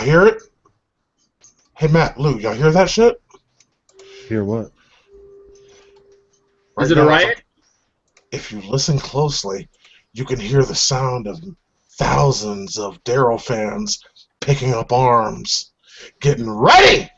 hear it? Hey, Matt, Lou, y'all hear that shit? Hear what? Is it a riot? If you listen closely, you can hear the sound of thousands of Daryl fans picking up arms, getting ready!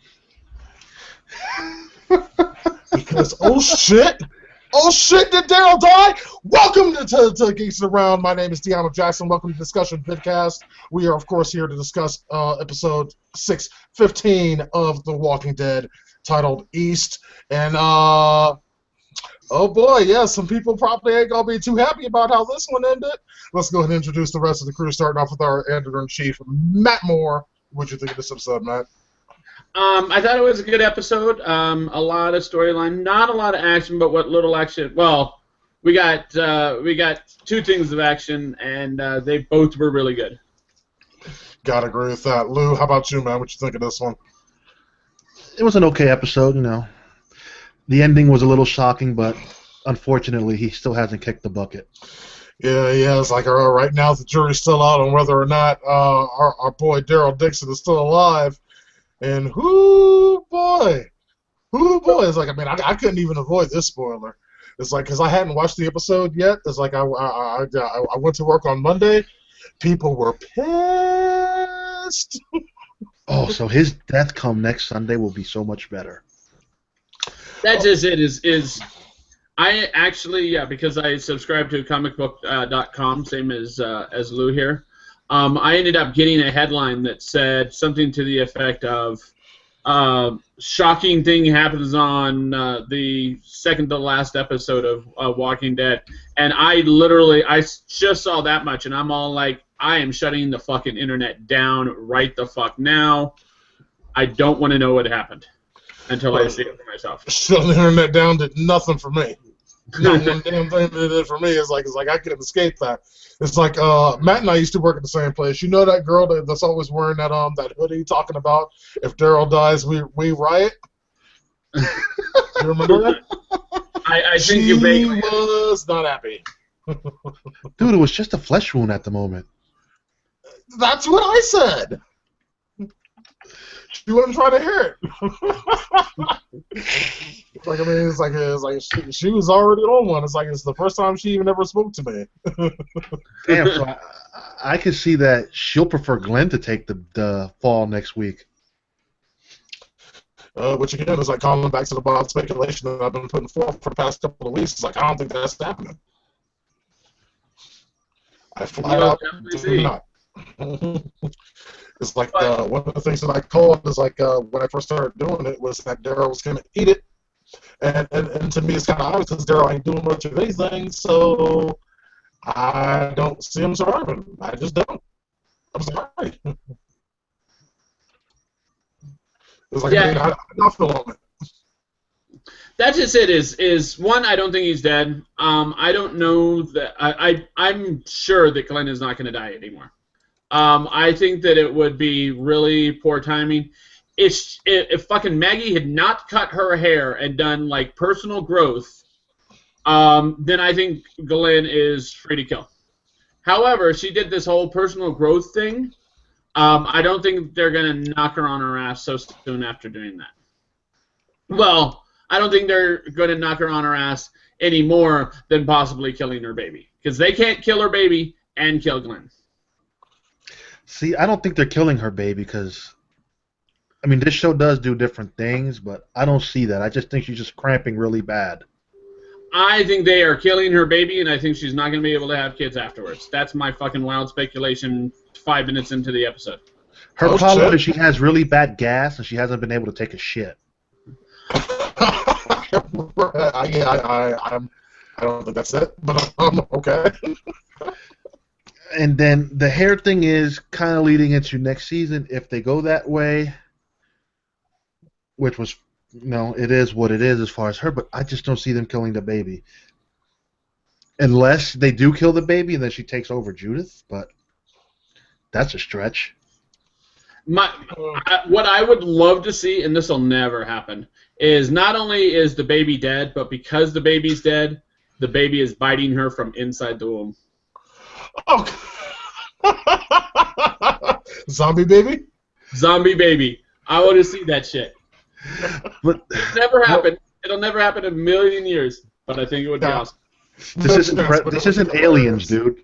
Because, oh shit, did Daryl die? Welcome to Geeks Around. My name is DeAno Jackson. Welcome to Discussion Vidcast. We are, of course, here to discuss episode 615 of The Walking Dead, titled East. And, oh boy, yeah, some people probably ain't gonna be too happy about how this one ended. Let's go ahead and introduce the rest of the crew, starting off with our editor-in-chief, Matt Moore. What'd you think of this episode, Matt? I thought it was a good episode. A lot of storyline, not a lot of action, but what little action. Well, we got two things of action, and they both were really good. Gotta agree with that. Lou, how about you, man? What you think of this one? It was an okay episode, you know. The ending was a little shocking, but unfortunately, he still hasn't kicked the bucket. Yeah, it's like right now the jury's still out on whether or not our boy Daryl Dixon is still alive. And whoo boy, it's like, I mean, I couldn't even avoid this spoiler. It's like, because I hadn't watched the episode yet. It's like I went to work on Monday. People were pissed. Oh, so his death come next Sunday will be so much better. That just it is. I actually, because I subscribe to comicbook.com, same as Lou here. I ended up getting a headline that said something to the effect of shocking thing happens on the second to last episode of Walking Dead. And I just saw that much, and I'm all like, I am shutting the fucking internet down right the fuck now. I don't want to know what happened until I see it for myself. Shutting the internet down did nothing for me. Not one damn thing that it did for me. It's like I couldn't escape that. It's like Matt and I used to work at the same place. You know that girl that's always wearing that hoodie, talking about if Daryl dies, we riot. You remember that? I think you vaguely was not happy. Dude, it was just a flesh wound at the moment. That's what I said. She wasn't trying to hear it. It's like she was already on one. It's like it's the first time she even ever spoke to me. Damn, so I can see that she'll prefer Glenn to take the fall next week. Which again is like calling back to the wild speculation that I've been putting forth for the past couple of weeks. It's like I don't think that's happening. I flat out do not. It's like one of the things that I called is like when I first started doing it was that Daryl was going to eat it, and to me it's kind of obvious because Daryl ain't doing much of anything, so I don't see him surviving. I just don't. I'm sorry. It's like, yeah. I feel on it. That's just it. Is one, I don't think he's dead. I don't know that. I'm sure that Glenn is not going to die anymore. I think that it would be really poor timing. If fucking Maggie had not cut her hair and done like personal growth, then I think Glenn is free to kill. However, she did this whole personal growth thing. I don't think they're gonna knock her on her ass so soon after doing that. Well, I don't think they're gonna knock her on her ass any more than possibly killing her baby, because they can't kill her baby and kill Glenn. See, I don't think they're killing her baby because, I mean, this show does do different things, but I don't see that. I just think she's just cramping really bad. I think they are killing her baby, and I think she's not going to be able to have kids afterwards. That's my fucking wild speculation 5 minutes into the episode. Her problem is she has really bad gas, and she hasn't been able to take a shit. I don't think that's it, but okay. And then the hair thing is kind of leading into next season if they go that way, which was, it is what it is as far as her, but I just don't see them killing the baby. Unless they do kill the baby and then she takes over Judith, but that's a stretch. What I would love to see, and this will never happen, is not only is the baby dead, but because the baby's dead, the baby is biting her from inside the womb. Oh. Zombie baby? Zombie baby. I want to see that shit. But It'll never happen. It'll never happen in a million years. But I think it would be awesome. this isn't Aliens, dude.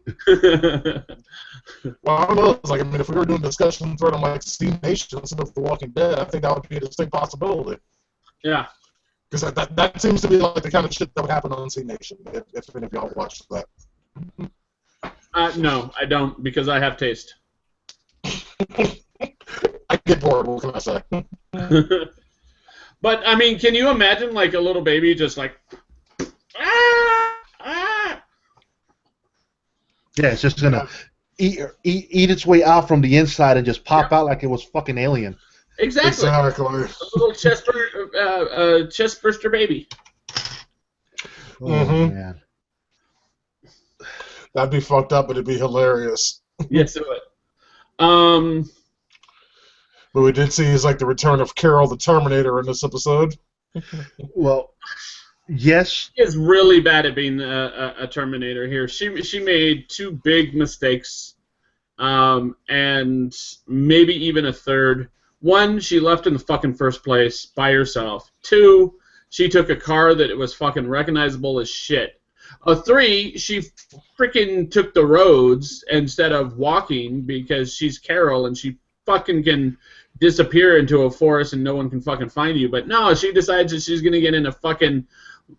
Well, I don't know. It's like, I mean, if we were doing discussions on like C Nation instead of The Walking Dead, I think that would be a distinct possibility. Yeah. Because that seems to be like the kind of shit that would happen on C Nation, if any of y'all watched that. No, I don't, because I have taste. I get bored, what can I say? But, I mean, can you imagine, like, a little baby just like... Yeah, it's just going to eat its way out from the inside and just pop out like it was fucking Alien. Exactly. A little chest burster baby. Oh, man. That'd be fucked up, but it'd be hilarious. Yes, it would. But we did see is like the return of Carol the Terminator in this episode. Well, yes. She is really bad at being a Terminator here. She made two big mistakes, and maybe even a third. One, she left in the fucking first place by herself. Two, she took a car that was fucking recognizable as shit. Three, she freaking took the roads instead of walking because she's Carol and she fucking can disappear into a forest and no one can fucking find you. But no, she decides that she's gonna get in a fucking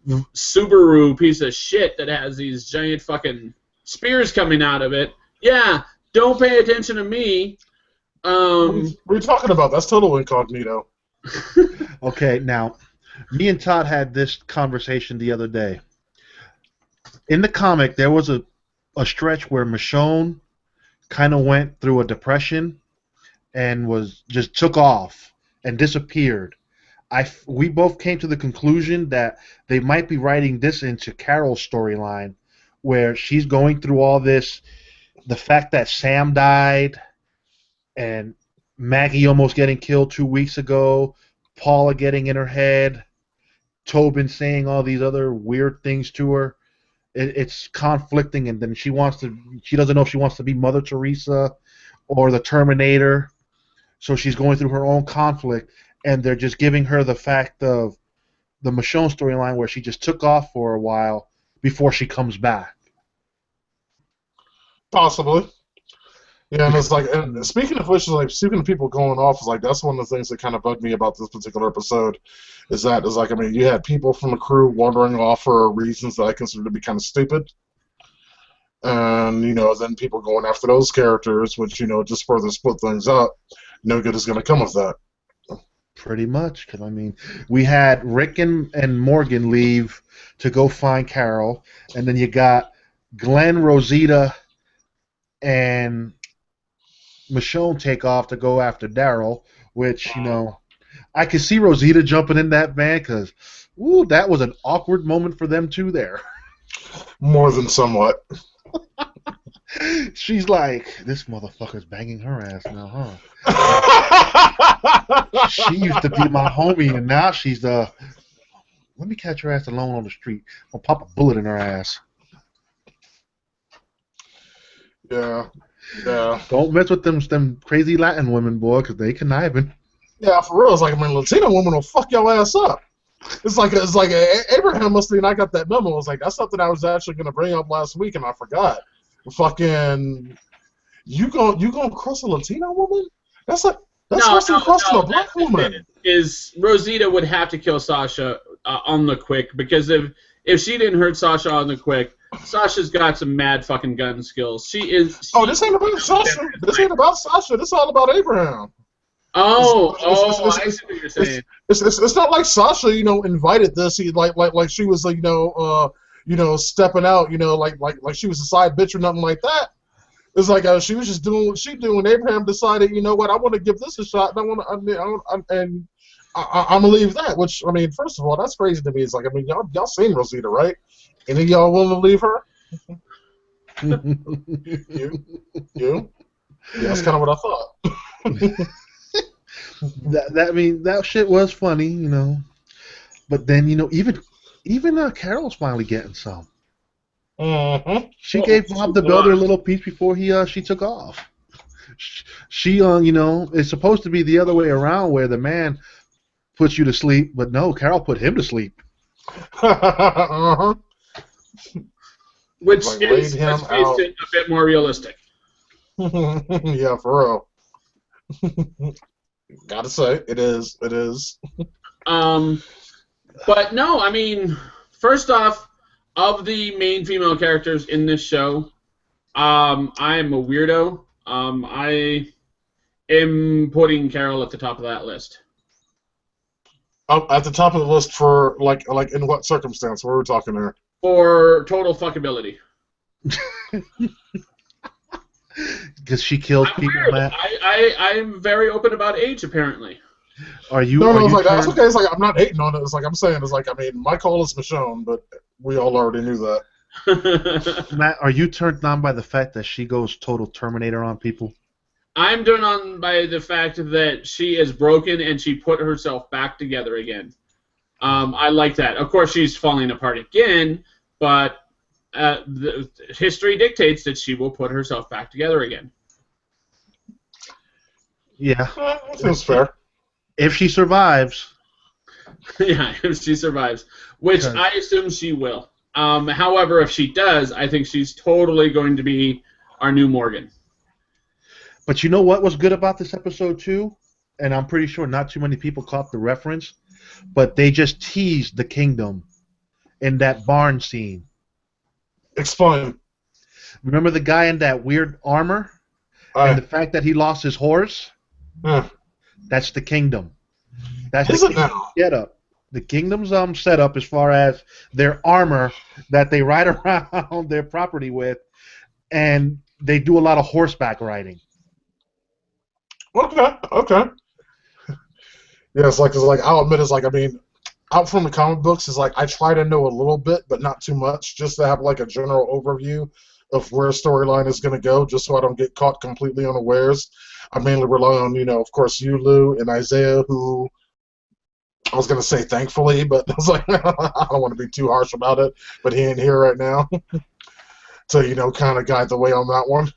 Subaru piece of shit that has these giant fucking spears coming out of it. Yeah, don't pay attention to me. What are you talking about? That's total incognito. Okay, now, me and Todd had this conversation the other day. In the comic, there was a stretch where Michonne kind of went through a depression and just took off and disappeared. We both came to the conclusion that they might be writing this into Carol's storyline, where she's going through all this, the fact that Sam died, and Maggie almost getting killed 2 weeks ago, Paula getting in her head, Tobin saying all these other weird things to her. It's conflicting, and then she doesn't know if she wants to be Mother Teresa or the Terminator, so she's going through her own conflict, and they're just giving her the fact of the Michonne storyline where she just took off for a while before she comes back. Possibly. Yeah, and it's like, and speaking of which, like, speaking of people going off, is like, that's one of the things that kind of bugged me about this particular episode, is like, I mean, you had people from the crew wandering off for reasons that I consider to be kind of stupid, and, you know, then people going after those characters, which, you know, just further split things up. No good is going to come of that. Pretty much, because, I mean, we had Rick and Morgan leave to go find Carol, and then you got Glenn, Rosita, and Michonne take off to go after Daryl, which, you know, I could see Rosita jumping in that van because, ooh, that was an awkward moment for them two there. More than somewhat. She's like, this motherfucker's banging her ass now, huh? She used to be my homie, and now she's, let me catch her ass alone on the street. I'll pop a bullet in her ass. Yeah. Yeah. Don't mess with them crazy Latin women, boy, because they conniving. Yeah, for real. It's like, I mean, Latino women will fuck your ass up. It's like Abraham must have not got that memo. It's like, that's something I was actually going to bring up last week, and I forgot. Fucking, you gonna cross a Latino woman? That's worse than crossing a black woman. Is Rosita would have to kill Sasha on the quick, because if she didn't hurt Sasha on the quick, Sasha's got some mad fucking gun skills. This ain't about Sasha. This ain't about Sasha. This is all about Abraham. I see what you're saying. It's not like Sasha, you know, invited this. He like she was like, stepping out, you know, like she was a side bitch or nothing like that. It's like she was just doing what she doing. Abraham decided, you know what, I want to give this a shot, and I'm gonna leave that. Which, I mean, first of all, that's crazy to me. It's like, I mean, y'all seen Rosita, right? Any of y'all willing to leave her? You? Yeah, that's kind of what I thought. I mean, that shit was funny, you know. But then, you know, even Carol's finally getting some. Mm-hmm. She gave Bob the Builder a little piece before she took off. She, you know, it's supposed to be the other way around, where the man puts you to sleep, but no, Carol put him to sleep. Uh-huh. Which Like, is, laid him let's face out. it, a bit more realistic. Yeah, for real. Gotta say, it is. It is. But no, I mean, first off, of the main female characters in this show, I am a weirdo. I am putting Carol at the top of that list. At the top of the list for like in what circumstance? What are we talking here? For total fuckability. Because she kills I'm people, weird. Matt. I'm very open about age, apparently. Are you? No, Are it's you like that's turned, okay. It's like I'm not hating on it. It's like I'm saying. It's like I mean, my call is Michonne, but we all already knew that. Matt? Are you turned on by the fact that she goes total Terminator on people? I'm turned on by the fact that she is broken and she put herself back together again. I like that. Of course, she's falling apart again, but the history dictates that she will put herself back together again. Yeah. Seems fair. If she survives. Yeah, if she survives, which I assume she will. However, if she does, I think she's totally going to be our new Morgan. But you know what was good about this episode too? And I'm pretty sure not too many people caught the reference, but they just teased the kingdom in that barn scene. Explain. Remember the guy in that weird armor? And the fact that he lost his horse? Yeah. That's the kingdom. That's Is the it kingdom now? setup. The kingdom's setup as far as their armor that they ride around their property with, and they do a lot of horseback riding. Okay. Yeah, it's like I'll admit it's like I mean, out from the comic books is like I try to know a little bit, but not too much, just to have like a general overview of where a storyline is going to go, just so I don't get caught completely unawares. I mainly rely on, you know, of course, you, Lou, and Isaiah, who I was going to say thankfully, but I was like, I don't want to be too harsh about it, but he ain't here right now to, you know, kind of guide the way on that one.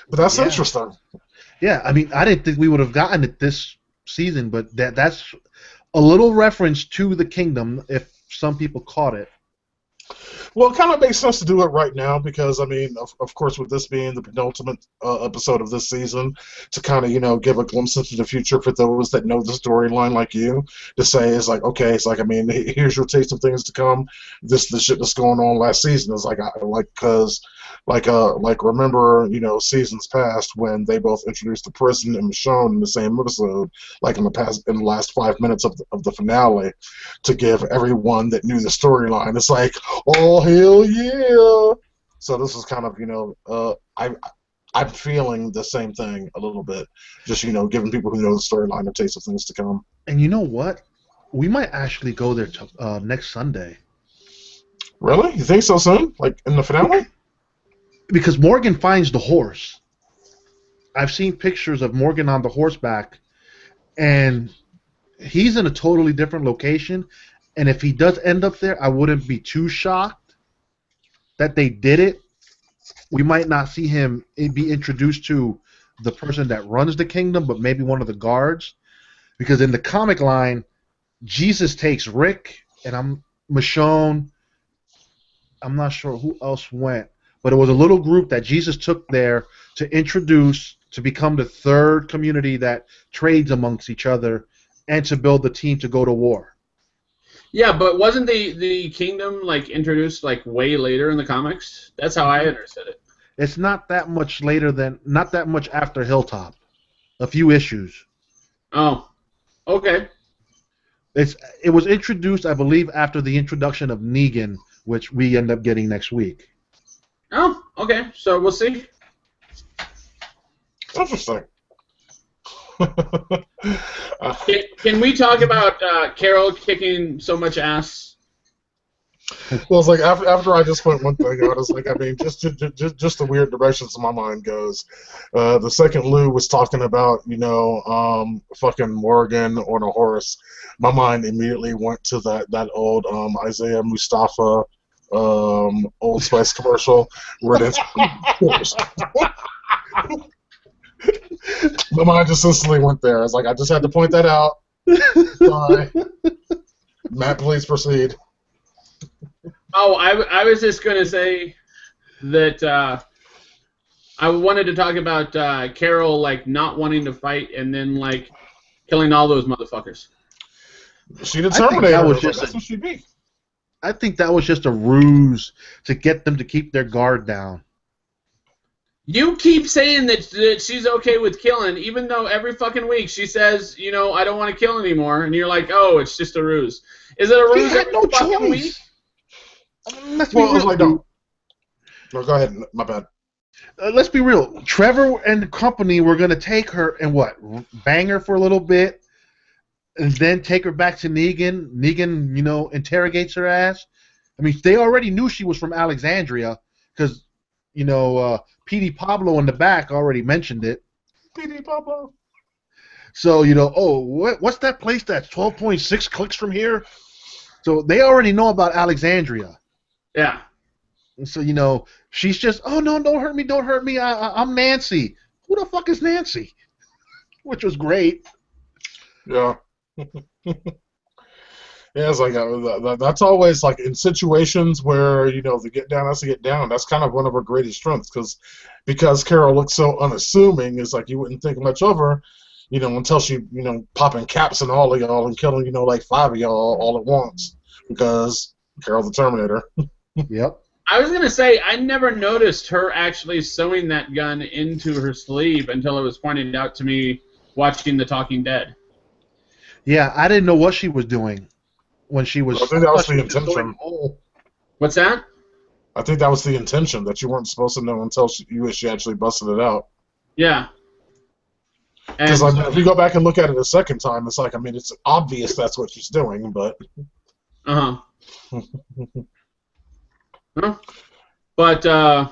But that's interesting. Yeah, I mean, I didn't think we would have gotten it this season, but that's a little reference to the kingdom if some people caught it. Well, it kind of makes sense to do it right now because, I mean, of course, with this being the penultimate episode of this season, to kind of, you know, give a glimpse into the future for those that know the storyline like you, to say it's like, okay, it's like, I mean, here's your taste of things to come. This the shit that's going on last season is like, like remember, you know, seasons past when they both introduced the prison and Michonne in the same episode, like in the last 5 minutes of the finale, to give everyone that knew the storyline. It's like, oh hell yeah! So this is kind of, you know, I'm feeling the same thing a little bit, just, you know, giving people who know the storyline a taste of things to come. And you know what? We might actually go there next Sunday. Really? You think so soon? Like in the finale? Because Morgan finds the horse. I've seen pictures of Morgan on the horseback, and he's in a totally different location. And if he does end up there, I wouldn't be too shocked that they did it. We might not see him be introduced to the person that runs the kingdom, but maybe one of the guards. Because in the comic line, Jesus takes Rick, and Michonne. I'm not sure who else went. But it was a little group that Jesus took there to introduce, to become the third community that trades amongst each other, and to build the team to go to war. Yeah, but wasn't the kingdom like introduced like way later in the comics? That's how I understood it. It's not that much not that much after Hilltop. A few issues. Oh, okay. It was introduced, I believe, after the introduction of Negan, which we end up getting next week. Oh, okay. So we'll see. Interesting. Can we talk about Carol kicking so much ass? Well, it's like after I just went one thing out, it's like, I mean, just the weird directions my mind goes. The second Lou was talking about, you know, fucking Morgan on a horse. My mind immediately went to that old Isaiah Mustafa Old Spice commercial where it's horse. My mind just instantly went there. I was like, I just had to point that out. Sorry. Matt, please proceed. Oh, I was just going to say that I wanted to talk about Carol, like, not wanting to fight and then, like, killing all those motherfuckers. She the Terminator. That was just that's what she be. I think that was just a ruse to get them to keep their guard down. You keep saying that she's okay with killing, even though every fucking week she says, you know, I don't want to kill anymore, and you're like, oh, it's just a ruse. Is it a ruse? She had no choice. Week? Well, it was like, no, go ahead. My bad. Let's be real. Trevor and the company were going to take her and what? Bang her for a little bit, and then take her back to Negan. Negan, you know, interrogates her ass. I mean, they already knew she was from Alexandria because, you know, P.D. Pablo in the back already mentioned it. P.D. Pablo. So, you know, oh, what's that place that's 12.6 clicks from here? So they already know about Alexandria. Yeah. And so, you know, she's just, oh, no, don't hurt me. I'm Nancy. Who the fuck is Nancy? Which was great. Yeah. Yeah, it's like that's always like in situations where, you know, the get down has to get down. That's kind of one of her greatest strengths because Carol looks so unassuming. It's like you wouldn't think much of her, you know, until she, you know, popping caps on all of y'all and killing, you know, like 5 of y'all all at once because Carol's the Terminator. Yep. I was gonna say I never noticed her actually sewing that gun into her sleeve until it was pointed out to me watching The Talking Dead. Yeah, I didn't know what she was doing when she was. I think that was the intention. What's that? I think that was the intention, that you weren't supposed to know until she actually busted it out. Yeah. Because if you go back and look at it a second time, it's like, I mean, it's obvious that's what she's doing, but. Huh. But I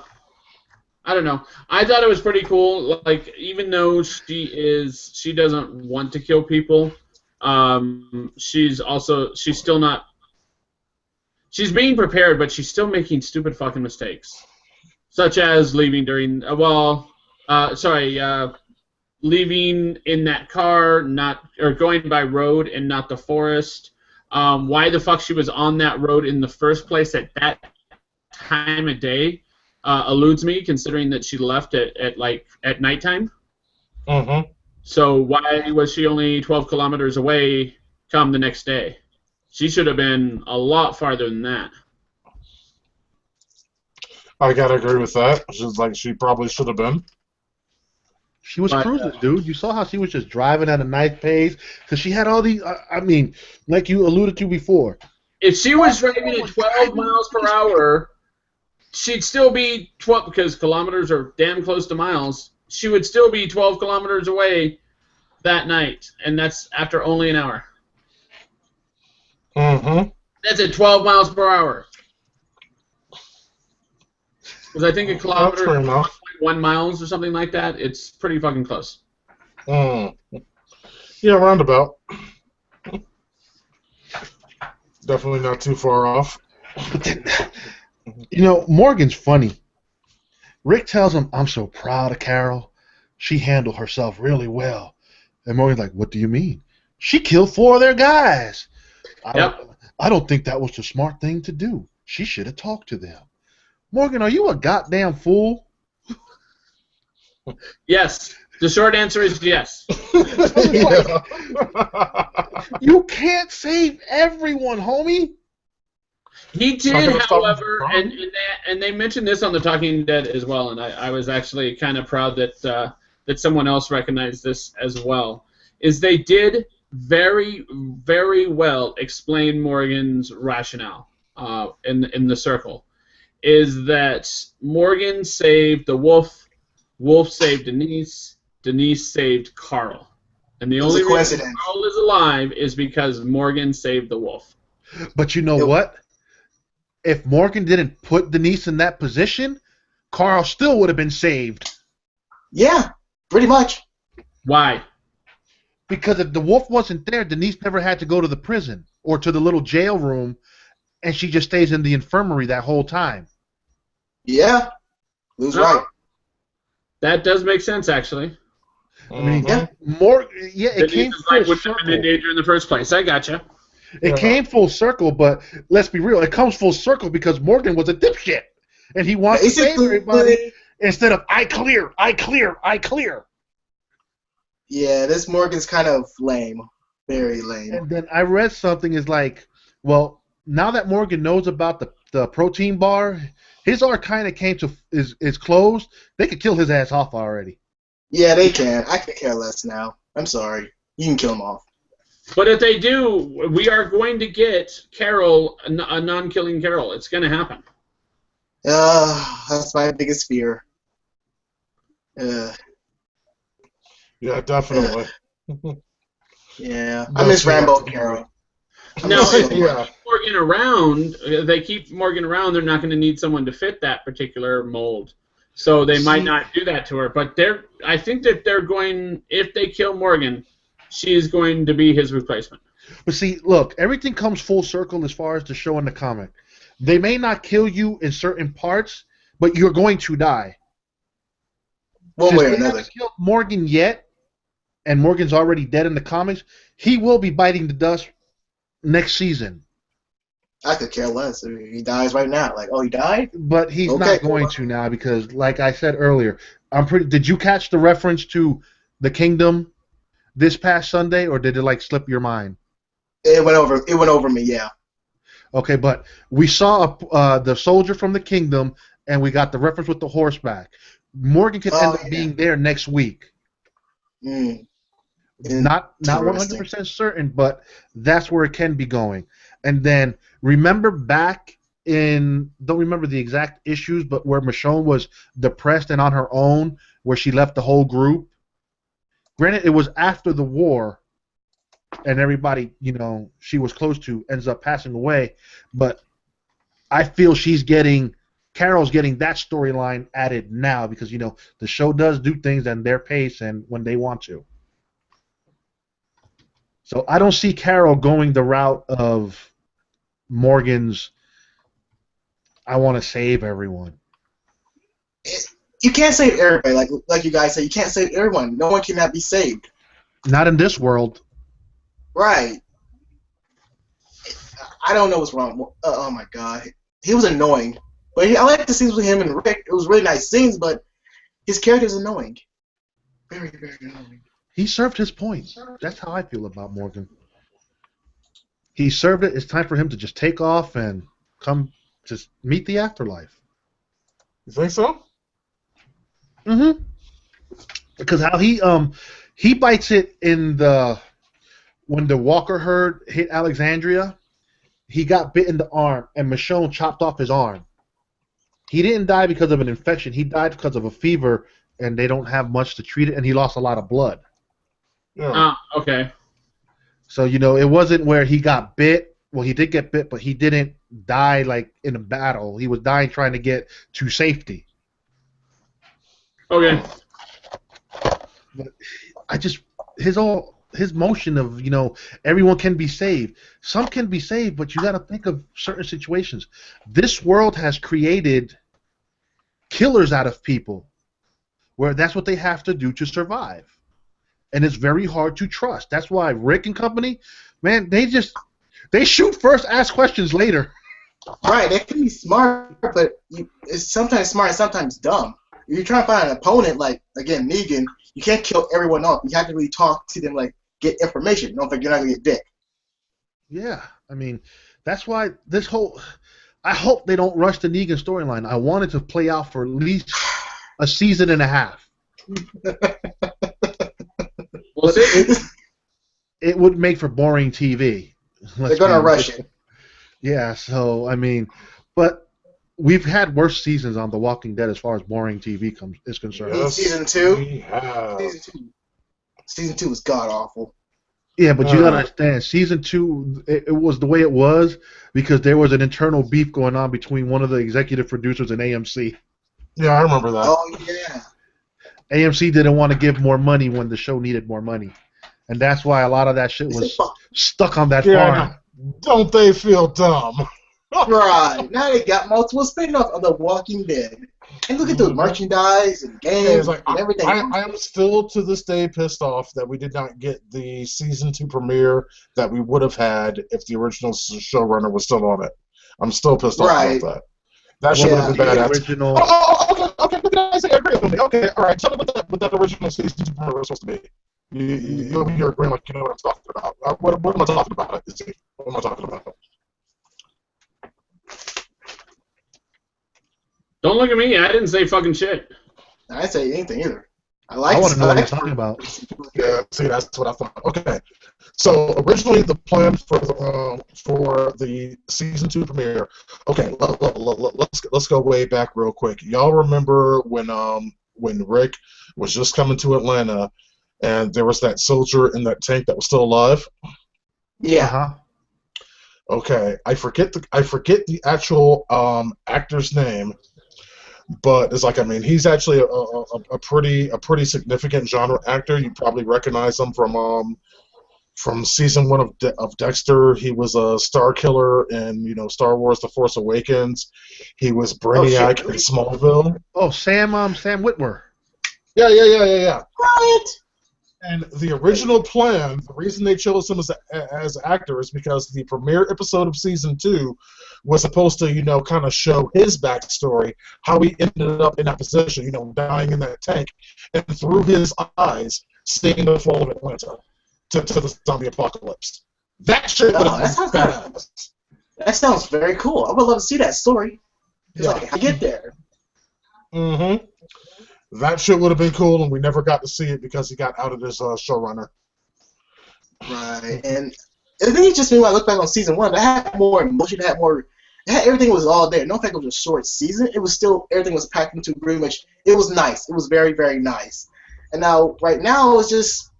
don't know. I thought it was pretty cool. Like, even though she doesn't want to kill people, she's still not. She's being prepared, but she's still making stupid fucking mistakes, such as leaving during. Leaving in that car, going by road and not the forest. Why the fuck she was on that road in the first place at that time of day eludes me, considering that she left at nighttime. Mm-hmm. So why was she only 12 kilometers away come the next day? She should have been a lot farther than that. I gotta agree with that. She's like, she probably should have been. She was cruising, dude. You saw how she was just driving at a nice pace because she had all these. I mean, like you alluded to before. If she was driving at 12 miles per hour, she'd still be 12 because kilometers are damn close to miles. She would still be 12 kilometers away that night, and that's after only an hour. Mm-hmm. That's at 12 miles per hour. Because I think a kilometer is 1 miles or something like that. It's pretty fucking close. Yeah, roundabout. Definitely not too far off. You know, Morgan's funny. Rick tells him, I'm so proud of Carol. She handled herself really well. And Morgan's like, what do you mean? She killed 4 of their guys. I don't think that was the smart thing to do. She should have talked to them. Morgan, are you a goddamn fool? Yes. The short answer is yes. You can't save everyone, homie. He did, however, and they mentioned this on The Talking Dead as well, and I was actually kind of proud that someone else recognized this as well, is they did very, very well explain Morgan's rationale in the circle, is that Morgan saved the Wolf, Wolf saved Denise, Denise saved Carl. And the only reason Carl is alive is because Morgan saved the Wolf. But you know what? If Morgan didn't put Denise in that position, Carl still would have been saved. Yeah, pretty much. Why? Because if the Wolf wasn't there, Denise never had to go to the prison or to the little jail room, and she just stays in the infirmary that whole time. Yeah, Lou's right. That does make sense, actually. I mean, Mhm. it came Denise's full life wouldn't have been in circle. danger in the first place. I gotcha. It came full circle, but let's be real. It comes full circle because Morgan was a dipshit, and he wants to save everybody Basically, instead of I clear, I clear, I clear. yeah, this Morgan's kind of lame. Very lame. And then I read something is like, well, now that Morgan knows about the protein bar, his arc kind of came to is closed. They could kill his ass off already. Yeah, they can. I could care less now. I'm sorry. You can kill him off. But if they do, we are going to get Carol, a non-killing Carol. It's going to happen. That's my biggest fear. Yeah, definitely. Yeah, I miss Rambo Carol. Now, if they Yeah. keep Morgan around, they keep Morgan around, they're not going to need someone to fit that particular mold. So they might not do that to her. But I think that they're going, if they kill Morgan, she's going to be his replacement. But see, look, everything comes full circle as far as the show and the comic. They may not kill you in certain parts, but you're going to die. One way or Since they another. haven't killed Morgan yet, and Morgan's already dead in the comics, he will be biting the dust next season. I could care less. I mean, he dies right now. Like, oh, he died? But he's Okay, not cool. going to now because, like I said earlier, Did you catch the reference to the Kingdom this past Sunday, or did it like slip your mind? It went over me. Yeah. Okay, but we saw the soldier from the Kingdom, and we got the reference with the horseback. Morgan could end up being there next week. Mm. Not 100% certain, but that's where it can be going. And then remember back don't remember the exact issues, but where Michonne was depressed and on her own, where she left the whole group. Granted, it was after the war, and everybody, she was close to ends up passing away, but I feel Carol's getting that storyline added now because, the show does do things at their pace and when they want to. So I don't see Carol going the route of Morgan's I want to save everyone. You can't save everybody. Like you guys say, you can't save everyone. No one cannot be saved. Not in this world. Right. I don't know what's wrong. Oh my god. He was annoying. But I like the scenes with him and Rick. It was really nice scenes, but his character is annoying. Very, very annoying. He served his point. That's how I feel about Morgan. He served it. It's time for him to just take off and come just meet the afterlife. You think so? Mm-hmm. Because how he bites it when the Walker herd hit Alexandria, he got bit in the arm and Michonne chopped off his arm. He didn't die because of an infection. He died because of a fever, and they don't have much to treat it, and he lost a lot of blood. Yeah. Okay. So, it wasn't where he got bit. Well, he did get bit, but he didn't die like in a battle. He was dying trying to get to safety. Okay. But his motion of, everyone can be saved. Some can be saved, but you got to think of certain situations. This world has created killers out of people, where that's what they have to do to survive. And it's very hard to trust. That's why Rick and company, man, they shoot first, ask questions later. Right, they can be smart, but it's sometimes smart and sometimes dumb. If you're trying to find an opponent, like, again, Negan, you can't kill everyone off. You have to really talk to them, like, get information. Don't think you're not going to get dick. Yeah, I mean, that's why I hope they don't rush the Negan storyline. I want it to play out for at least a season and a half. We'll see. It would make for boring TV. They're going to rush it. Yeah, so, I mean, but we've had worse seasons on The Walking Dead as far as boring TV is concerned. Yes, Season 2? we have. Season 2 was god-awful. Yeah, but you gotta understand, season 2, it was the way it was because there was an internal beef going on between one of the executive producers and AMC. Yeah, I remember that. Oh, yeah. AMC didn't want to give more money when the show needed more money. And that's why a lot of that shit was stuck on that farm. Don't they feel dumb? Right. Now they got multiple spin-offs of The Walking Dead. And look at those merchandise and games like, and everything. I am still to this day pissed off that we did not get the season 2 premiere that we would have had if the original showrunner was still on it. I'm still pissed off about that. That shit would have been badass. Original. Okay. I agree with me. Okay, all right. Tell me what that original season 2 premiere was supposed to be. You're agreeing like you know what I'm talking about. What am I talking about? What am I talking about? Don't look at me. I didn't say fucking shit. I didn't say anything either. I want to know what you're talking about. Yeah, see, that's what I thought. Okay, so originally the plan for the season 2 premiere. Okay, let's go way back real quick. Y'all remember when Rick was just coming to Atlanta, and there was that soldier in that tank that was still alive? Yeah. Uh-huh. Okay, I forget the actual actor's name. But it's like, I mean, he's actually a pretty significant genre actor. You probably recognize him from season 1 of Dexter. He was a Star Killer in Star Wars: The Force Awakens. He was Brainiac in Smallville. Oh, Sam Witwer. Yeah. What? And the original plan, the reason they chose him as actor is because the premiere episode of season 2 was supposed to, kind of show his backstory, how he ended up in that position, dying in that tank, and through his eyes, seeing the fall of Atlanta to the zombie apocalypse. That shit would have been badass. That sounds very cool. I would love to see that story. Yeah. Like, I get there. Mm-hmm. That shit would have been cool, and we never got to see it because he got outed as showrunner. Right, and I think it's just me when I look back on season 1. That had more emotion. Everything was all there. No fact it was a short season. It was still, everything was packed into pretty much. It was nice. It was very, very nice. And now, right now, it's just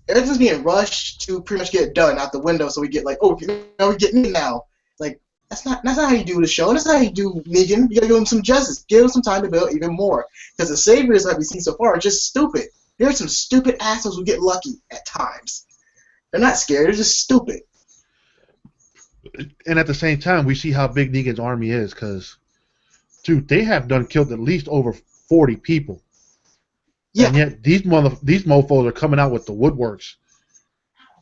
everything's being rushed to pretty much get it done out the window. So we get like, oh, we're getting it now. Like that's not how you do the show. That's not how you do Negan. You gotta give him some justice. Give him some time to build even more. Because the saviors that we've seen so far are just stupid. There are some stupid assholes who get lucky at times. They're not scared. They're just stupid. And at the same time, we see how big Negan's army is, because, dude, they have killed at least over 40 people. Yeah. And yet these mofos are coming out with the woodworks.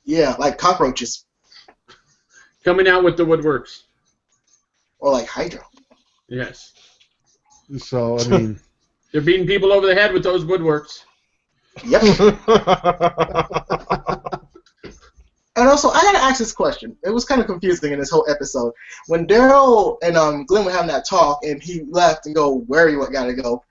Yeah, like cockroaches. Coming out with the woodworks. Or like Hydra. Yes. So, I mean... They're beating people over the head with those woodworks. Yep. And also, I gotta ask this question. It was kind of confusing in this whole episode. When Daryl and Glenn were having that talk, and he left and go, where you gotta go?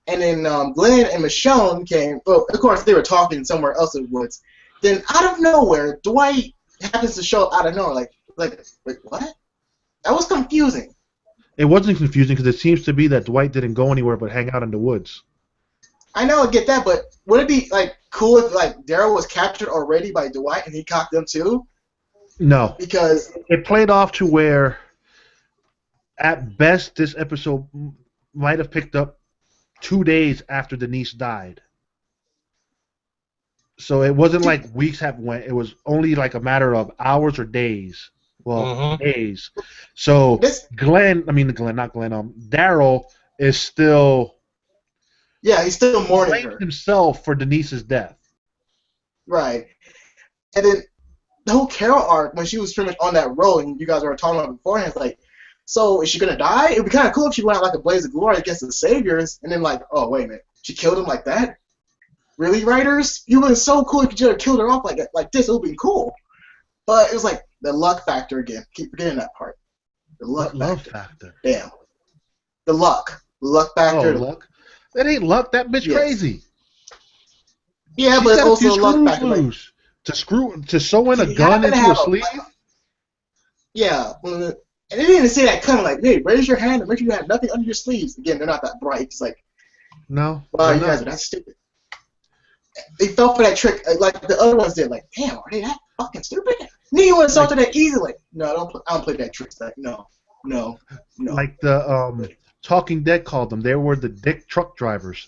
And then Glenn and Michonne came. Well, of course, they were talking somewhere else in the woods. Then, out of nowhere, Dwight happens to show up out of nowhere. Like, wait, what? That was confusing. It wasn't confusing because it seems to be that Dwight didn't go anywhere but hang out in the woods. I know, I get that, but would it be like cool if like Daryl was captured already by Dwight and he caught them too? No, because it played off to where, at best, this episode might have picked up 2 days after Denise died. So it wasn't like weeks have went. It was only like a matter of hours or days. Well, days. So Daryl is still. Yeah, he's still mourning her. Himself for Denise's death. Right. And then the whole Carol arc, when she was pretty much on that road, and you guys were talking about beforehand, it's like, so is she going to die? It would be kind of cool if she went out like a blaze of glory against the Saviors, and then like, oh, wait a minute, she killed him like that? Really, writers? You would have been so cool if you could have killed her off like this. It would have been cool. But it was like the luck factor again. Keep forgetting that part. The luck factor. Damn. The luck. The luck factor. Oh, luck? That ain't luck. That bitch crazy. Yeah, but it's also a luck factor. Like, to sew in a gun into a sleeve? Yeah. And they didn't even say that coming. Like, hey, raise your hand and make sure you have nothing under your sleeves. Again, they're not that bright. It's like, no. Wow, you guys are that stupid. They fell for that trick like the other ones did. Like, damn, are they that fucking stupid? Neither one solved that easily. No, I don't play that trick. Like, no. Like the Talking Dead called them. They were the dick truck drivers.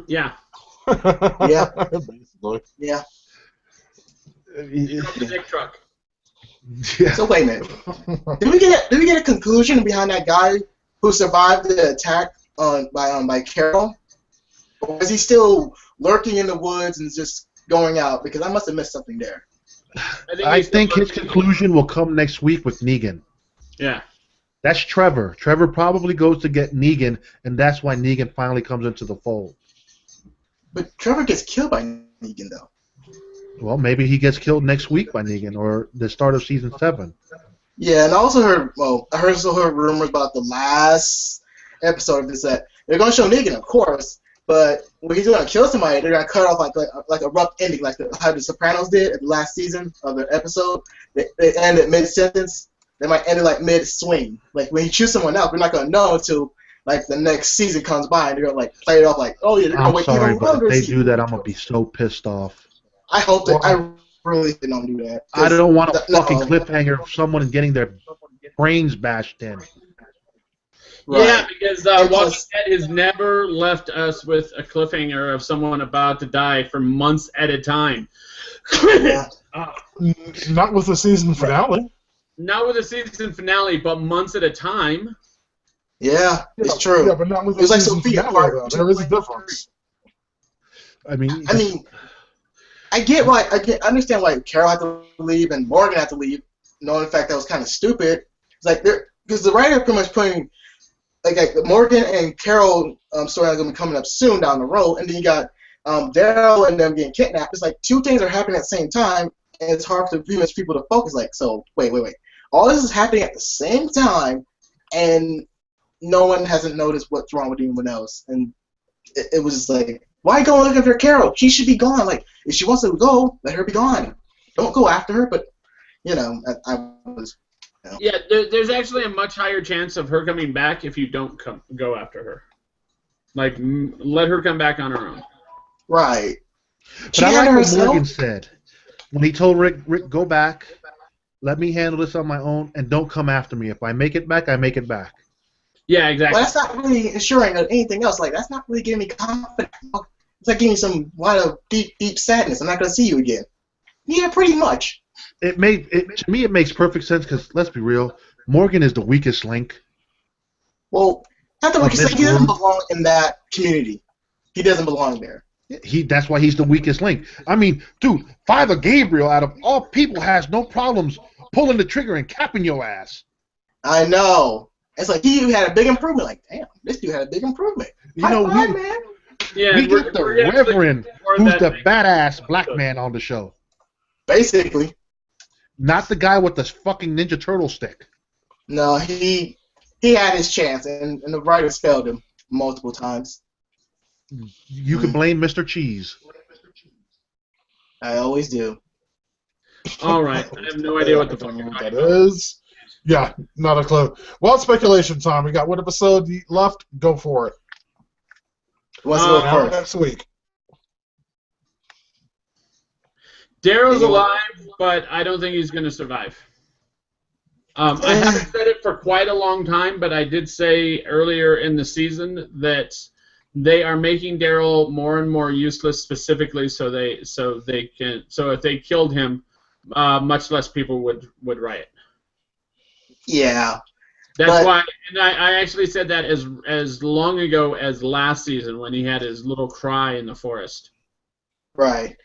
Yeah. Yeah. Basically. Yeah. The dick truck. Yeah. So wait a minute. Did we get a conclusion behind that guy who survived the attack by Carol? Or is he still lurking in the woods and just going out? Because I must have missed something there. I think his conclusion will come next week with Negan. Yeah. That's Trevor. Trevor probably goes to get Negan, and that's why Negan finally comes into the fold. But Trevor gets killed by Negan, though. Well, maybe he gets killed next week by Negan or the start of season 7. Yeah, and I also heard, I also heard rumors about the last episode of this that they're going to show Negan, of course, but when he's going to kill somebody, they're going to cut off like a rough ending, like how the Sopranos did at the last season of the episode. They end it mid-sentence. They might end it like mid-swing. Like when he shoots someone else, we're not going to know until like the next season comes by, and they're going to like play it off like, oh yeah, they're going to wait even longer. But if they do that, I'm going to be so pissed off. I hope that I really don't do that. I don't want a fucking cliffhanger of someone getting their brains bashed in. Right. Yeah, because Walking Dead has never left us with a cliffhanger of someone about to die for months at a time. Not with the season finale. Not with the season finale, but months at a time. Yeah, it's true. Yeah, but not with the season finale, though. There is a difference. I mean, I understand why Carol had to leave and Morgan had to leave, knowing the fact that was kind of stupid. It's like because the writer pretty much putting like Morgan and Carol story are gonna be coming up soon down the road, and then you got Daryl and them getting kidnapped. It's like two things are happening at the same time, and it's hard for pretty much people to focus. Like, so wait, all this is happening at the same time, and no one hasn't noticed what's wrong with anyone else, and it was just like. Why go looking for Carol? She should be gone. Like, if she wants to go, let her be gone. Don't go after her. But, I was. Yeah, there's actually a much higher chance of her coming back if you don't go after her. Like, let her come back on her own. Right. But I like what Morgan said when he told Rick, go back, let me handle this on my own, and don't come after me. If I make it back, I make it back. Yeah, exactly. Well, that's not really ensuring anything else. Like, that's not really giving me confidence. It's like giving me lot of deep sadness. I'm not going to see you again. Yeah, pretty much. To me, it makes perfect sense because, let's be real, Morgan is the weakest link. Well, not the weakest link. He doesn't belong in that community. He doesn't belong there. That's why he's the weakest link. I mean, dude, Father Gabriel, out of all people, has no problems pulling the trigger and capping your ass. I know. It's like he had a big improvement. Like, damn, this dude had a big improvement. Man. Yeah, we get the Reverend, who's the badass black man on the show. Basically. Not the guy with the fucking Ninja Turtle stick. No, he had his chance, and the writers failed him multiple times. You can blame Mr. Cheese. I always do. All right. I have no idea what the fuck that is. Yeah, not a clue. Well, it's speculation time. We got one episode left. Go for it. What's the first? Next week. Daryl's alive, but I don't think he's going to survive. I haven't said it for quite a long time, but I did say earlier in the season that they are making Daryl more and more useless, specifically so if they killed him, much less people would riot. Yeah. That's why, and I actually said that as long ago as last season when he had his little cry in the forest. Right.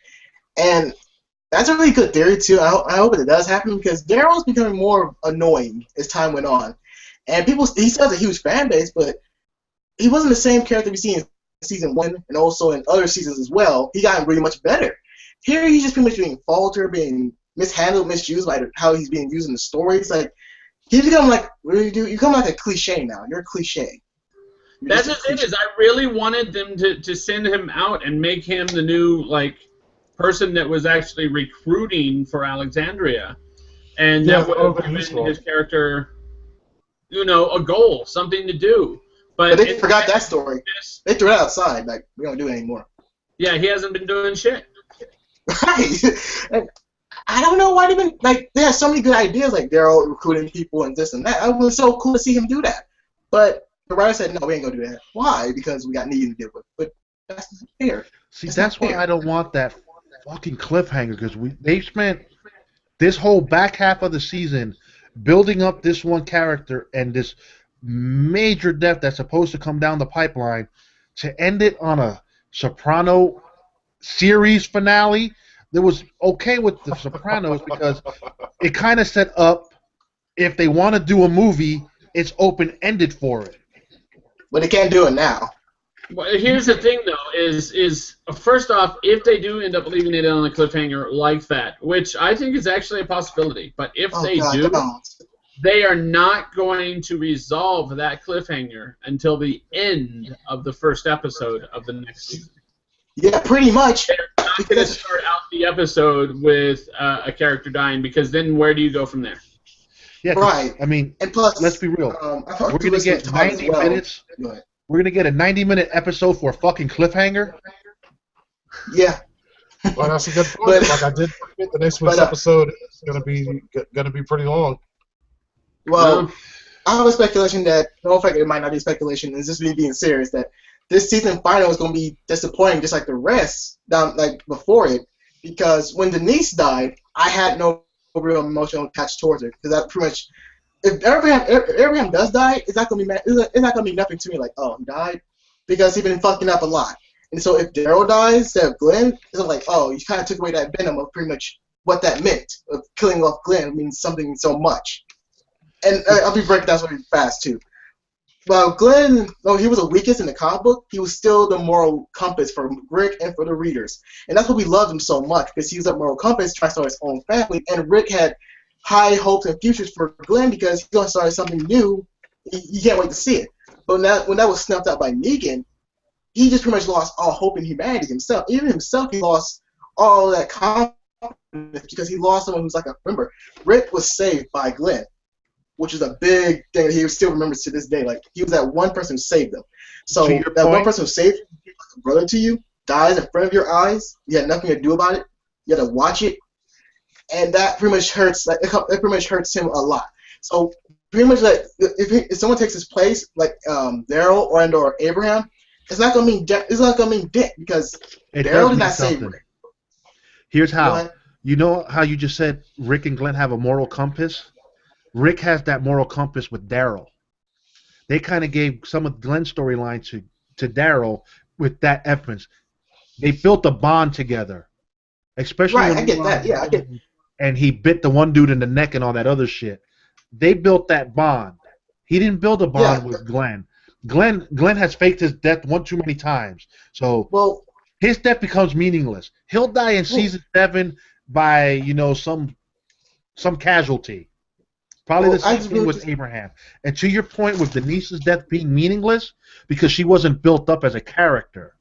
And that's a really good theory, too. I hope it does happen because Daryl's becoming more annoying as time went on. And he still has a huge fan base, but he wasn't the same character we see in season 1 and also in other seasons as well. He got really much better. Here he's just pretty much being faltered, being mishandled, misused by how he's being used in the stories. Like, he's become like, what do? You become like a cliche now. You're a cliche. That's just it. Is I really wanted them to send him out and make him the new person that was actually recruiting for Alexandria, and that would have given his character, a goal, something to do. But they forgot that story. They threw it outside. Like, we don't do it anymore. Yeah, he hasn't been doing shit. Right. And I don't know why they have so many good ideas, like Daryl recruiting people and this and that. It was so cool to see him do that. But the writer said, no, we ain't going to do that. Why? Because we got Negan to deal with. But that's not fair. See, that's why I don't want that fucking cliffhanger, because they this whole back half of the season, building up this one character and this major death that's supposed to come down the pipeline, to end it on a Soprano series finale, that was okay with the Sopranos because it kind of set up, if they want to do a movie, it's open-ended for it. But they can't do it now. Well, here's the thing, though, is first off, if they do end up leaving it on a cliffhanger like that, which I think is actually a possibility, but if they do, they are not going to resolve that cliffhanger until the end of the first episode of the next season. Yeah, pretty much. They're not going to start out the episode with a character dying, because then where do you go from there? Yeah, right. I mean, and plus, let's be real. We're going to get 90 minutes. We're going to get a 90-minute episode for a fucking cliffhanger? Yeah. Well, that's a good point. Like I did forget, the next week's episode is going to be pretty long. Well, I have a speculation that, no, in fact, it might not be speculation, it's just me being serious, that this season final is going to be disappointing just like the rest like before it, because when Denise died, I had no real emotional attached towards her, because that pretty much, if Abraham does die, it's not going to be nothing to me, like, oh, he died, because he's been fucking up a lot. And so if Daryl dies instead of Glenn, it's like, oh, you kind of took away that venom of pretty much what that meant, of killing off Glenn means something so much. And I'll be breaking down something fast too. While Glenn, though he was the weakest in the comic book, he was still the moral compass for Rick and for the readers. And that's why we loved him so much, because he was a moral compass trying to start his own family. And Rick had high hopes and futures for Glenn because he's going to start something new. He can't wait to see it. But when that was snuffed out by Negan, he just pretty much lost all hope in humanity himself. Even himself, he lost all that confidence because he lost someone who's like a member. Rick was saved by Glenn, which is a big thing that he still remembers to this day. Like, he was that one person who saved him. So that one person who saved him, like a brother to you, dies in front of your eyes. You had nothing to do about it. You had to watch it, and that pretty much hurts. Like, it pretty much hurts him a lot. So pretty much, like, if someone takes his place, like Daryl or Abraham, it's not gonna mean death. It's not gonna mean death because Daryl did not save Rick. Here's how. You know how you just said Rick and Glenn have a moral compass? Rick has that moral compass with Daryl. They kind of gave some of Glenn's storyline to Daryl with that evidence. They built a bond together, especially right. I get that. Yeah, I get. And he bit the one dude in the neck and all that other shit. They built that bond. He didn't build a bond with Glenn. Glenn has faked his death one too many times. So his death becomes meaningless. He'll die in season 7 by some casualty. Probably the same thing with Abraham. And to your point with Denise's death being meaningless, because she wasn't built up as a character.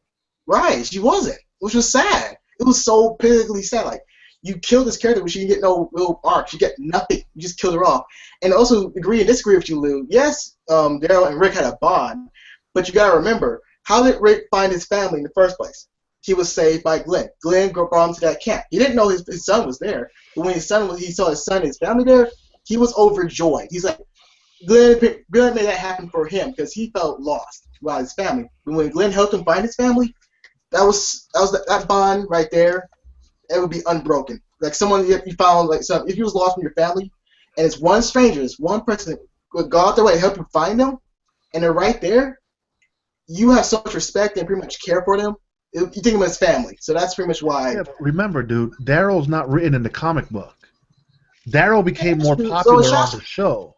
Right, she wasn't, which was sad. It was so pitifully sad. Like, you killed this character, but she didn't get no real arc. She get nothing. You just killed her off. And also, agree and disagree with you, Lou. Yes, Daryl and Rick had a bond, but you gotta remember, how did Rick find his family in the first place? He was saved by Glenn. Glenn brought him to that camp. He didn't know his son was there, but when he saw his son and his family there, he was overjoyed. He's like, Glenn made that happen for him because he felt lost without his family. But when Glenn helped him find his family, that bond right there. It would be unbroken. Like someone you found, like if you was lost from your family, and it's one stranger, it's one person would go out their way to help you find them, and they're right there. You have so much respect and pretty much care for them. You think of them as family. So that's pretty much why. Yeah, remember, dude, Daryl's not written in the comic book. Daryl became more popular on the show.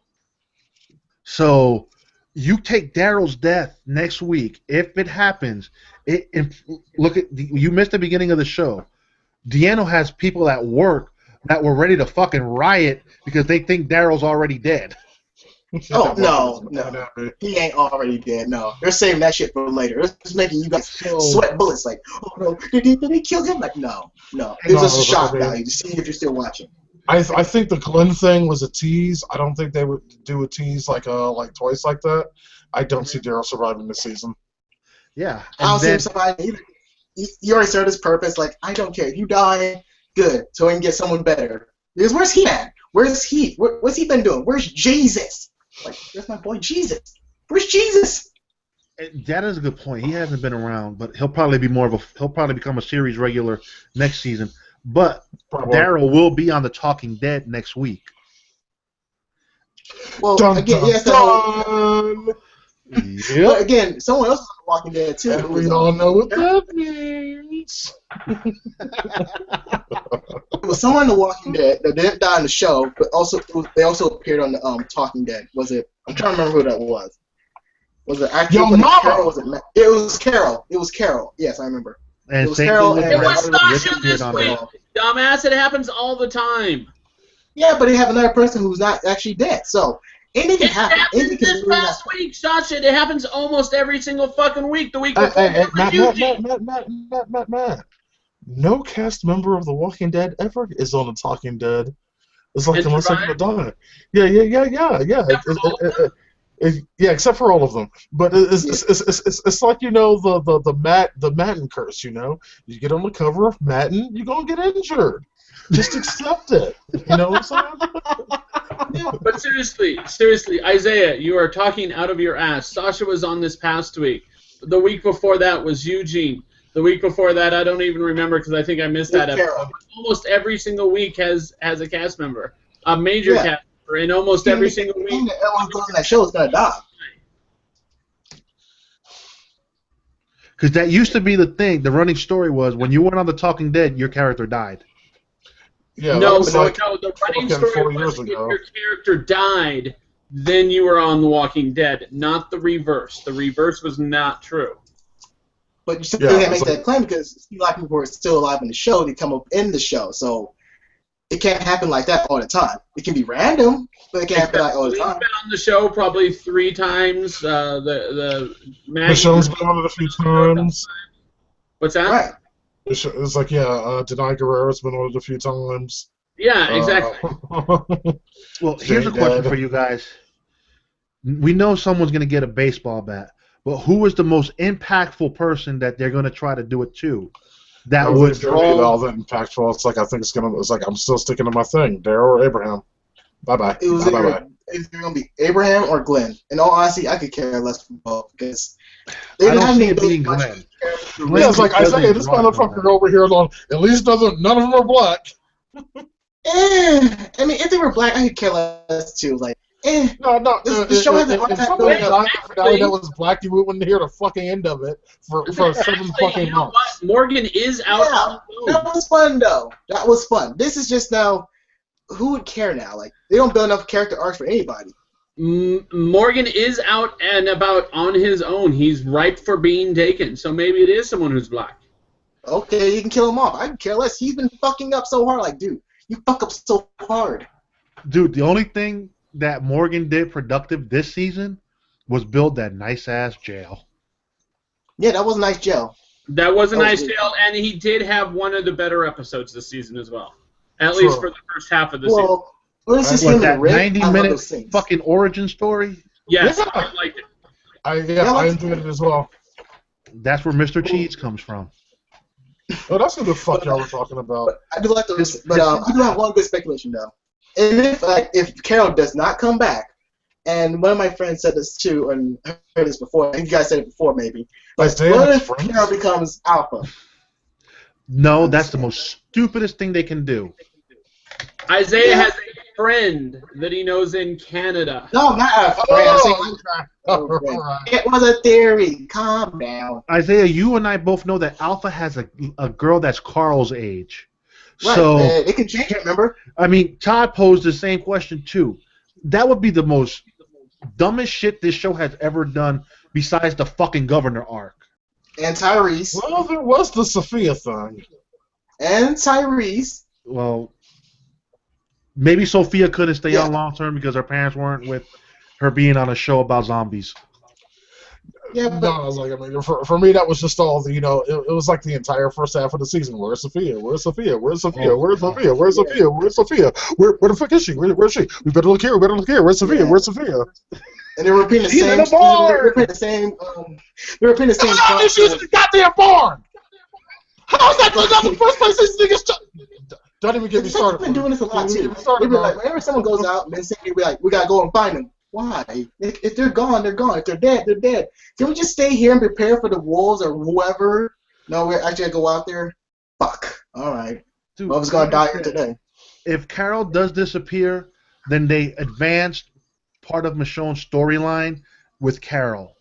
So you take Daryl's death next week, if it happens. You missed the beginning of the show. DeAno has people at work that were ready to fucking riot because they think Daryl's already dead. Oh, no. He ain't already dead, no. They're saving that shit for later. It's making you guys sweat bullets like, oh no, did they kill him? Like, no. It's just a shock value to see if you're still watching. I think the Glenn thing was a tease. I don't think they would do a tease like twice like that. I don't see Daryl surviving this season. Yeah. I don't see him surviving either. He already served his purpose. Like, I don't care. If you die, good. So we can get someone better. Because where's he at? Where's he? What's he been doing? Where's Jesus? Like, there's my boy Jesus. Where's Jesus? That is a good point. He hasn't been around, but he'll probably become a series regular next season. But Probably. Daryl will be on The Talking Dead next week. Well, Dun, again, dun, yes, dun. Yep. but again, someone else is on The Walking Dead too. And we all know what that means. It was someone in The Walking Dead that didn't die in the show, but also they also appeared on the Talking Dead. Was it? I'm trying to remember who that was. Was it actually? Yo, was it mama! Carol? Was it? It was Carol. It was Carol. Yes, I remember. And It was same Carol thing with and- It was Rick. Rick Sasha appeared this on week, there. dumbass. It happens all the time. Yeah, but they have another person who's not actually dead. So anything can It happen. happened Anything can this really past happen. week, Sasha. It happens almost every single fucking week. The week before Hey, that was Eugene. Matt. No cast member of The Walking Dead ever is on The Talking Dead. It's like And unless they're gonna survived? die. Yeah. Except for all of them? Yeah, except for all of them. But it's like the Madden curse. You get on the cover of Madden, you're gonna get injured. Just accept it. You know what I'm saying? But seriously, Isaiah, you are talking out of your ass. Sasha was on this past week. The week before that was Eugene. The week before that, I don't even remember because I think I missed that Carol. episode. Almost every single week has a cast member, a major Yeah. cast member, and almost every single week. Everyone goes on that show is gonna die. Because that used to be the thing. The running story was when you went on The Talking Dead, your character died. Yeah. No, that was like the running fucking 4 story years was if ago. your character died, then you were on The Walking Dead, not the reverse. The reverse was not true. But you still Yeah, can't make it's like- that claim because a lot of people are still alive in the show. They come up in the show, so it can't happen like that all the time. It can be random, but it can't happen like all the He's time. been on the show probably 3 times. Michonne's been on it a few times. What's that? Right. It's like, Denai Guerrero's been on it a few times. Yeah, exactly. Well, here's a Jay question Dad. for you guys. We know someone's going to get a baseball bat, but who is the most impactful person that they're going to try to do it to? That would all draw. that impactful. It's like it's like I'm still sticking to my thing. Daryl or Abraham. Bye. It was either going to be Abraham or Glenn. In all honesty, I could care less for both because they I didn't don't have see any it being much Glenn. character. Glenn Yeah, it's like doesn't Isaiah, this draw motherfucker from over here on at least none of them are black. I mean, if they were black, I could care less too. Like, No. The show hasn't If had somebody no- died for finale that was black, you wouldn't hear the fucking end of it for 7 Actually, fucking you know months. what? Morgan is out Yeah, on the that was fun though. That was fun. This is just now. Who would care now? Like, they don't build enough character arcs for anybody. Morgan is out and about on his own. He's ripe for being taken, so maybe it is someone who's black. Okay, you can kill him off. I can care less. He's been fucking up so hard. Like, dude, you fuck up so hard. Dude, the only thing that Morgan did productive this season was build that nice-ass jail. Yeah, that was a nice jail. That was a That was nice good. tale, and he did have one of the better episodes this season as well. At Sure. least for the first half of the season. Well, when it's just What, him that and Rick, I love 90-minute those scenes. fucking origin story? Yes, Yeah. I liked it. I enjoyed it as well. That's where Mr. Cheese comes from. Oh, that's who the fuck y'all were talking about. But I do like those. But I do have one good speculation though. And if Carol does not come back, and one of my friends said this too, and I heard this before. I think you guys said it before, maybe. But Isaiah what has if friends? Carol becomes Alpha? No, that's the most stupidest thing they can do. Isaiah Yeah. has a friend that he knows in Canada. No, not a friend. I'm saying Oh, alright. it was a theory. Calm down. Isaiah, you and I both know that Alpha has a girl that's Carl's age. Right. So, it can change. Remember? I mean, Todd posed the same question too. That would be the most dumbest shit this show has ever done besides the fucking Governor arc. And Tyrese. Well, there was the Sophia thing. And Tyrese. Well, maybe Sophia couldn't stay Yeah. on long term because her parents weren't with her being on a show about zombies. Yeah, No, but I was like, I mean, for me, that was just all the, it was like the entire first half of the season. Where's Sophia? Where's Sophia? Where's Sophia? Where's Sophia? Where's Sophia? Where's Sophia? Where the fuck is she? Where's she? We better look here. We better look here. Where's Sophia? Yeah. Where's Sophia? and they were repeating the She's in same. the barn! They were repeating the same. They were repeating the same. Oh, she's in the goddamn barn! How's that not the first place these niggas? Don't even get me They've started. been doing this a lot Don't even too. get me started, They'd be bro. like, whenever someone goes out, then they be like, we gotta go and find them. Why? If they're gone, they're gone. If they're dead, they're dead. Can we just stay here and prepare for the wolves or whoever? No, we're actually gonna go out there. Fuck. All right. Dude, Love's gonna die today. if Carol does disappear, then they advanced part of Michonne's storyline with Carol.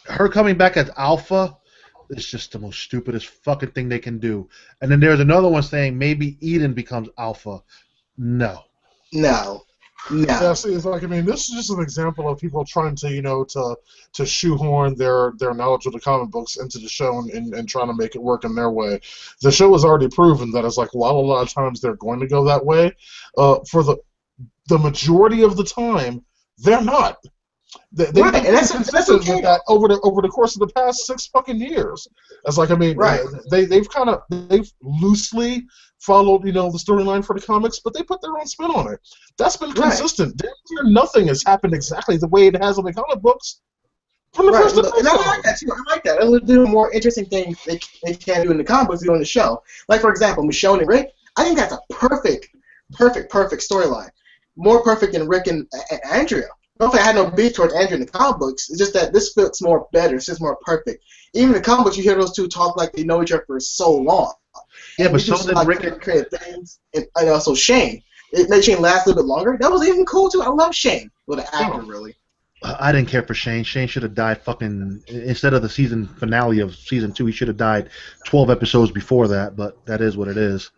Her coming back as Alpha is just the most stupidest fucking thing they can do. And then there's another one saying maybe Eden becomes Alpha. No. No. Yeah, see, it's like, I mean, this is just an example of people trying to, to shoehorn their knowledge of the comic books into the show and trying to make it work in their way. The show has already proven that it's like, while a lot of times they're going to go that way, for the majority of the time, they're not. They've been consistent with that over the course of the past 6 fucking years. It's like, I mean, they've loosely followed, the storyline for the comics, but they put their own spin on it. That's been consistent. Damn near nothing has happened exactly the way it has in the comic books from the first episode. And I like that too. I like that. A little more interesting thing they can do in the comic books, do on the show. Like, for example, Michonne and Rick. I think that's a perfect storyline. More perfect than Rick and Andrea. I had no beef towards Andrew in the comic books. It's just that this fits more better. It's just more perfect. Even in the comic books, you hear those two talk like they know each other for so long. Yeah, but so did Rick and creative things, and also Shane. It made Shane last a little bit longer. That was even cool too. I love Shane, with the actor really. I didn't care for Shane. Shane should have died fucking instead of the season finale of season 2. He should have died 12 episodes before that. But that is what it is.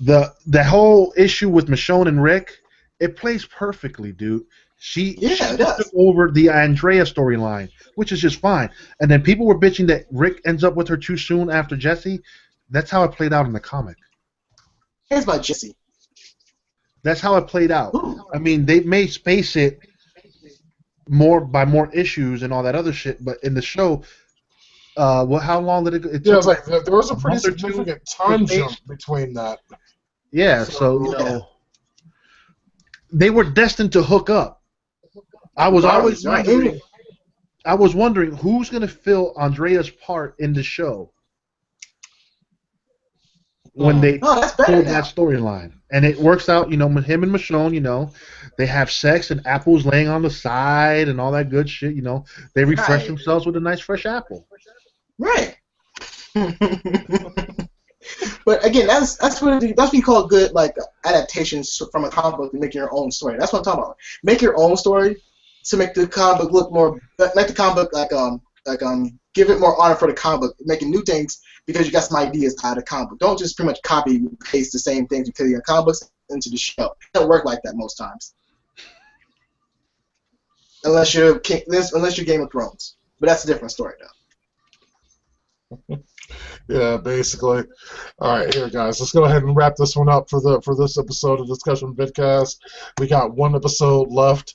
The whole issue with Michonne and Rick, it plays perfectly, dude. She took over the Andrea storyline, which is just fine. And then people were bitching that Rick ends up with her too soon after Jesse. That's how it played out in the comic. It's about Jesse. That's how it played out. Ooh. I mean, they may space it more issues and all that other shit, but in the show, how long did it go? It was like there was a pretty significant time jump between that. Yeah, so they were destined to hook up. I was wondering who's going to fill Andrea's part in the show when they pull that storyline. And it works out, him and Michonne, they have sex and apples laying on the side and all that good shit, They refresh themselves with a nice fresh apple. Right. But again, that's what you call good, like, adaptations from a comic book and make your own story. That's what I'm talking about. Make your own story to make the comic book look more, make the comic book give it more honor for the comic book, making new things because you got some ideas out of the comic book. Don't just pretty much copy and paste the same things you put in your comic books into the show. It doesn't work like that most times, unless you're Game of Thrones. But that's a different story, though. Yeah, basically. All right, here, guys. Let's go ahead and wrap this one up for this episode of Discussion Vidcast. We got one episode left.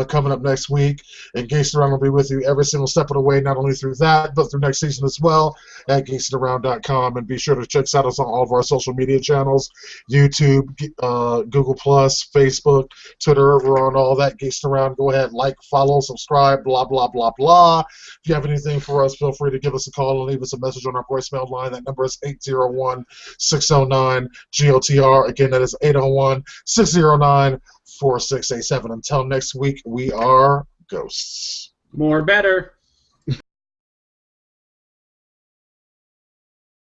Coming up next week, and Gangsta will be with you every single step of the way, not only through that, but through next season as well at gangsteraround.com, and be sure to check us out on all of our social media channels, YouTube, Google+, Facebook, Twitter. We're on all that. Gangsta Around. Go ahead, like, follow, subscribe, blah, blah, blah, blah. If you have anything for us, feel free to give us a call and leave us a message on our voicemail line. That number is 801-609-GOTR. Again, that is 801-609-4687. Until next week, we are ghosts. More better.